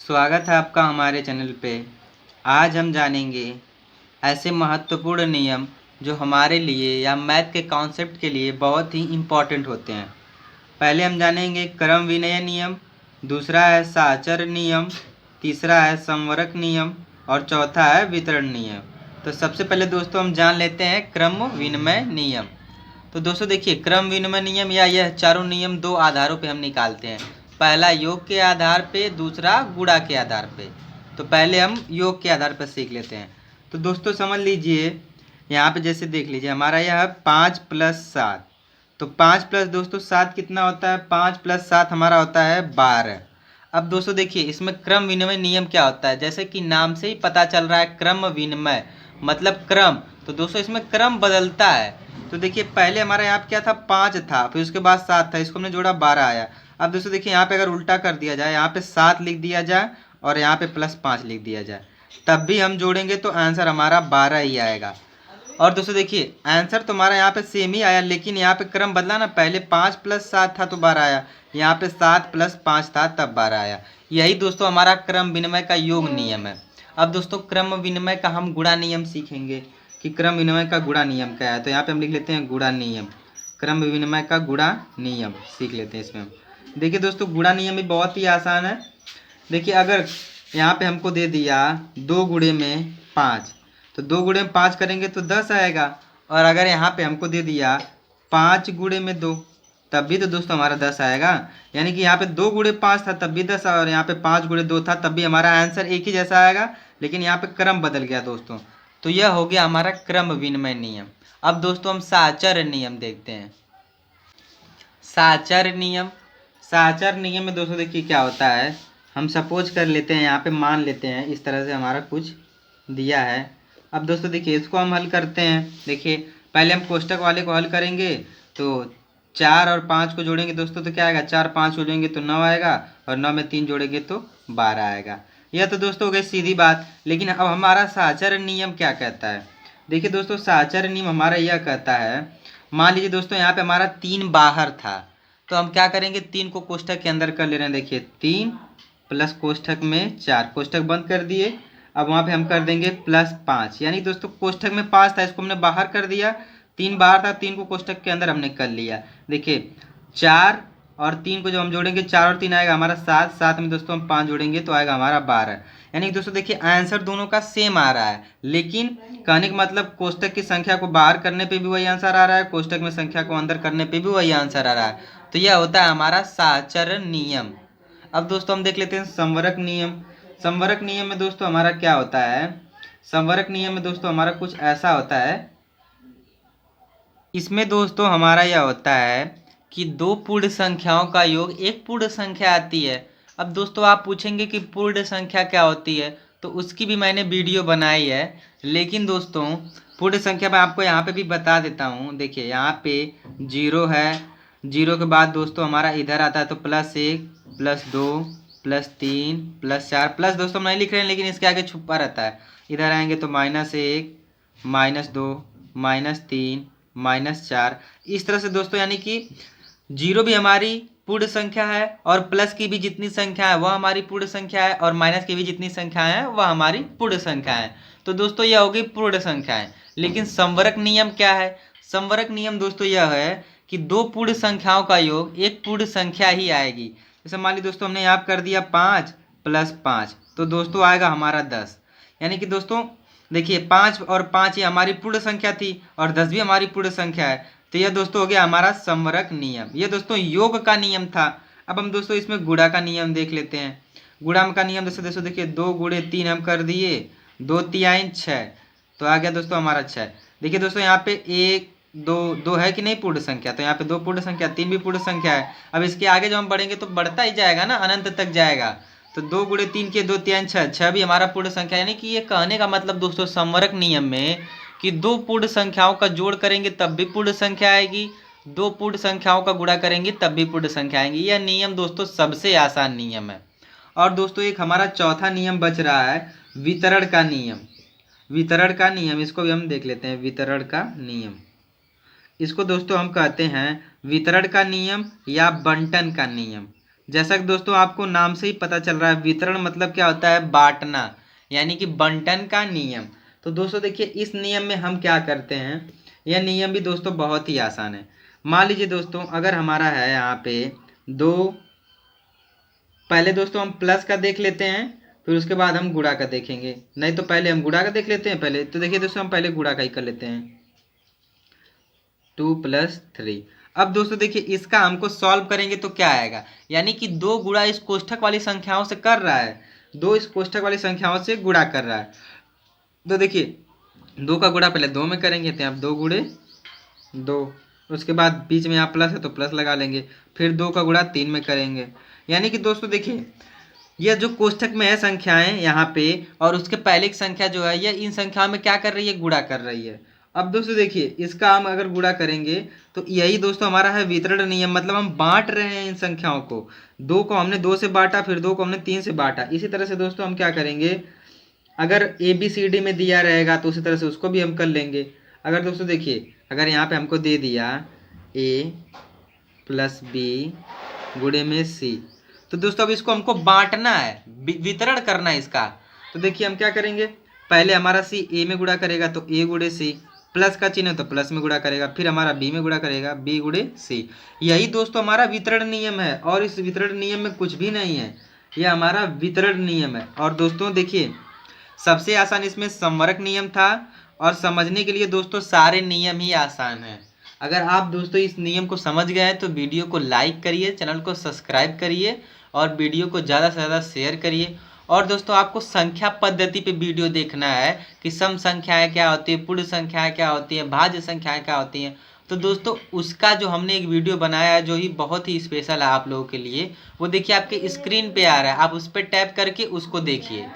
स्वागत है आपका हमारे चैनल पे। आज हम जानेंगे ऐसे महत्वपूर्ण नियम जो हमारे लिए या मैथ के कॉन्सेप्ट के लिए बहुत ही इम्पोर्टेंट होते हैं। पहले हम जानेंगे क्रम विनय नियम, दूसरा है साहचर्य नियम, तीसरा है संवरक नियम और चौथा है वितरण नियम। तो सबसे पहले दोस्तों हम जान लेते हैं क्रम विनिमय नियम। तो दोस्तों देखिए, क्रम विनिमय नियम या यह चारों नियम दो आधारों पे हम निकालते हैं। पहला योग के आधार पे, दूसरा गुणा के आधार पे। तो पहले हम योग के आधार पर सीख लेते हैं। तो दोस्तों समझ लीजिए, यहाँ पे जैसे देख लीजिए हमारा यह 5+7। तो 5 + दोस्तों 7 कितना होता है? 5+7 हमारा होता है 12। अब दोस्तों देखिए, इसमें क्रम विनिमय नियम क्या होता है? जैसे कि नाम से ही पता चल रहा है, क्रम विनिमय मतलब क्रम। तो दोस्तों इसमें क्रम बदलता है। तो देखिए, पहले हमारा यहाँ पे क्या था? 5 था, फिर उसके बाद 7 था, इसको हमने जोड़ा 12 आया। अब दोस्तों देखिए, यहाँ पे अगर उल्टा कर दिया जाए, यहाँ पे 7 लिख दिया जाए और यहाँ पे +5 लिख दिया जाए, तब भी हम जोड़ेंगे तो आंसर हमारा 12 ही आएगा। और दोस्तों देखिए, आंसर तो हमारा यहाँ पे सेम ही आया, लेकिन यहाँ पे क्रम बदला ना। पहले 5+7 था तो 12 आया, यहाँ पे 7+5 था तब 12 आया। यही दोस्तों हमारा क्रम विनिमय का योग नियम है। अब दोस्तों क्रम विनिमय का हम गुणा नियम सीखेंगे कि क्रम विनिमय का गुणा नियम क्या है। तो यहाँ पे हम लिख लेते हैं गुणा नियम। क्रम विनिमय का गुणा नियम सीख लेते हैं इसमें हम। देखिए दोस्तों, गुणा नियम भी बहुत ही आसान है। देखिए, अगर यहाँ पे हमको दे दिया 2 गुणे में 5, तो 2 गुणे में 5 करेंगे तो 10 आएगा। और अगर यहाँ पे हमको दे दिया 5 गुणे में 2, तब भी तो दोस्तों हमारा 10 आएगा। यानी कि यहाँ पे 2 गुणे 5 था तब भी 10, और यहाँ पे 5 गुणे 2 था तब भी हमारा आंसर एक ही जैसा आएगा, लेकिन यहाँ पे क्रम बदल गया दोस्तों। तो यह हो गया हमारा क्रम विनिमय नियम। अब दोस्तों हम साहचर्य नियम देखते हैं। साहचर्य नियम, साहचर्य नियम में दोस्तों देखिए क्या होता है। हम सपोज कर लेते हैं, यहाँ पे मान लेते हैं इस तरह से हमारा कुछ दिया है। अब दोस्तों देखिए, इसको हम हल करते हैं। देखिए, पहले हम कोष्टक वाले को हल करेंगे, तो 4 और 5 को जोड़ेंगे दोस्तों तो क्या आएगा? 4 5 को जोड़ेंगे तो 9 आएगा, और 9 में 3 जोड़ेंगे तो 12 आएगा। यह तो दोस्तों हो गई सीधी बात। लेकिन अब हमारा साहचर्य नियम क्या कहता है? देखिए दोस्तों, साहचर्य नियम हमारा यह कहता है, मान लीजिए दोस्तों यहाँ पे हमारा 3 बाहर था, तो हम क्या करेंगे? 3 को कोष्टक के अंदर कर ले रहे हैं। देखिए 3 प्लस कोष्टक में 4, कोष्टक बंद कर दिए। अब वहाँ पे हम कर देंगे +5, यानी दोस्तों कोष्टक में 5 था, इसको हमने बाहर कर दिया। 3 बाहर था, 3 को कोष्टक के अंदर हमने कर लिया। देखिए 4 और 3 को जब हम जोड़ेंगे, 4 और 3 आएगा हमारा 7, 7 में दोस्तों हम 5 जोड़ेंगे तो आएगा हमारा 12। यानी कि दोस्तों देखिए, आंसर दोनों का सेम आ रहा है, लेकिन कहने का मतलब कोष्टक की संख्या को बाहर करने पे भी वही आंसर आ रहा है, कोष्टक में संख्या को अंदर करने पे भी वही आंसर आ रहा है। तो यह होता है हमारा साहचर्य नियम। अब दोस्तों हम देख लेते हैं संवरक नियम। संवरक नियम में दोस्तों हमारा क्या होता है? संवरक नियम में दोस्तों हमारा कुछ ऐसा होता है, इसमें दोस्तों हमारा यह होता है कि दो पूर्ण संख्याओं का योग एक पूर्ण संख्या आती है। अब दोस्तों आप पूछेंगे कि पूर्ण संख्या क्या होती है, तो उसकी भी मैंने वीडियो बनाई है। लेकिन दोस्तों पूर्ण संख्या मैं आपको यहाँ पे भी बता देता हूँ। देखिए यहाँ पे 0 है, 0 के बाद दोस्तों हमारा इधर आता है तो +1 +2 +3 +4, प्लस दोस्तों हम नहीं लिख रहे हैं, लेकिन इसके आगे छुपा रहता है। इधर आएंगे तो -1 -2 -3 -4, इस तरह से दोस्तों। यानी कि 0 भी हमारी पूर्ण संख्या है, और प्लस की भी जितनी संख्या है वह हमारी पूर्ण संख्या है, और माइनस की भी जितनी संख्या है वह हमारी पूर्ण संख्या है। तो दोस्तों यह होगी पूर्ण संख्याएं। लेकिन संवरक नियम क्या है? संवरक नियम दोस्तों यह है कि दो पूर्ण संख्याओं का योग एक पूर्ण संख्या ही आएगी। जैसे मान लीजिए दोस्तों हमने यहाँ कर दिया 5 + 5, तो दोस्तों आएगा हमारा 10। यानी कि दोस्तों देखिए 5 और 5 ये हमारी पूर्ण संख्या थी, और 10 भी हमारी पूर्ण संख्या है। तो यह दोस्तों हो गया हमारा संवरक नियम। यह दोस्तों योग का नियम था। अब हम दोस्तों इसमें गुणा का नियम देख लेते हैं। गुणा का नियम दोस्तों देखिए 2 गुणे 3 हम कर दिए, 2 3 6, तो आ गया दोस्तों हमारा 6। देखिए दोस्तों यहाँ पे 1 2 2 है कि नहीं पूर्ण संख्या, तो यहाँ पे 2 पूर्ण संख्या, 3 भी पूर्ण संख्या है। अब इसके आगे जब हम बढ़ेंगे तो बढ़ता ही जाएगा ना, अनंत तक जाएगा। तो 2 गुणे 3 के 2 3 6, 6 भी हमारा पूर्ण संख्या। यानी कि ये कहने का मतलब दोस्तों संवरक नियम में कि दो पूर्ण संख्याओं का जोड़ करेंगे तब भी पूर्ण संख्या आएगी, दो पूर्ण संख्याओं का गुणा करेंगे तब भी पूर्ण संख्या आएंगी। यह नियम दोस्तों सबसे आसान नियम है। और दोस्तों एक हमारा चौथा नियम बच रहा है, वितरण का नियम। वितरण का नियम, इसको भी हम देख लेते हैं। वितरण का नियम, इसको दोस्तों हम कहते हैं वितरण का नियम या बंटन का नियम। जैसा कि दोस्तों आपको नाम से ही पता चल रहा है, वितरण मतलब क्या होता है, बांटना, यानी कि बंटन का नियम। तो दोस्तों देखिए इस नियम में हम क्या करते हैं, यह नियम भी दोस्तों बहुत ही आसान है। मान लीजिए दोस्तों अगर हमारा है यहाँ पे दो, पहले दोस्तों हम प्लस का देख लेते हैं, फिर उसके बाद हम गुणा का देखेंगे। नहीं तो पहले हम गुणा का देख लेते हैं पहले, तो देखिए दोस्तों हम पहले गुणा का ही कर लेते हैं, 2+3। अब दोस्तों देखिए इसका हमको सॉल्व करेंगे तो क्या आएगा, यानी कि दो गुणा इस कोष्ठक वाली संख्याओं से कर रहा है, दो इस कोष्ठक वाली संख्याओं से गुणा कर रहा है। तो देखिए दो का गुणा पहले दो में करेंगे, तो यहाँ 2 गुणे 2, उसके बाद बीच में यहाँ प्लस है तो प्लस लगा लेंगे, फिर 2 का गुणा 3 में करेंगे। यानी कि दोस्तों देखिए यह जो कोष्ठक में है संख्याएं यहाँ पे, और उसके पहले की संख्या जो है यह इन संख्याओं में क्या कर रही है, गुणा कर रही है। अब दोस्तों देखिए इसका हम अगर गुणा करेंगे तो यही दोस्तों हमारा है वितरण नियम, मतलब हम बांट रहे हैं इन संख्याओं को। 2 को हमने 2 से बांटा, फिर 2 को हमने 3 से बांटा। इसी तरह से दोस्तों हम क्या करेंगे, अगर ABCD में दिया रहेगा तो उसी तरह से उसको भी हम कर लेंगे। अगर दोस्तों देखिए अगर यहाँ पे हमको दे दिया A+B गुणे में C, तो दोस्तों अब इसको हमको बांटना है, वितरण करना है इसका। तो देखिए हम क्या करेंगे, पहले हमारा C A में गुणा करेगा तो A गुणे C, प्लस का चिन्ह है तो प्लस में गुणा करेगा, फिर हमारा B में गुणा करेगा B गुणे C। यही दोस्तों हमारा वितरण नियम है, और इस वितरण नियम में कुछ भी नहीं है, यह हमारा वितरण नियम है। और दोस्तों देखिए सबसे आसान इसमें संवरक नियम था, और समझने के लिए दोस्तों सारे नियम ही आसान हैं। अगर आप दोस्तों इस नियम को समझ गए हैं तो वीडियो को लाइक करिए, चैनल को सब्सक्राइब करिए, और वीडियो को ज़्यादा से ज़्यादा शेयर करिए। और दोस्तों आपको संख्या पद्धति पे वीडियो देखना है कि सम संख्याएं क्या होती है, पूर्ण संख्याएं क्या होती हैं, भाज्य संख्याएं क्या होती हैं, तो दोस्तों उसका जो हमने एक वीडियो बनाया है जो ही बहुत ही स्पेशल है आप लोगों के लिए, वो देखिए आपके स्क्रीन पे आ रहा है, आप उस पर टैप करके उसको देखिए।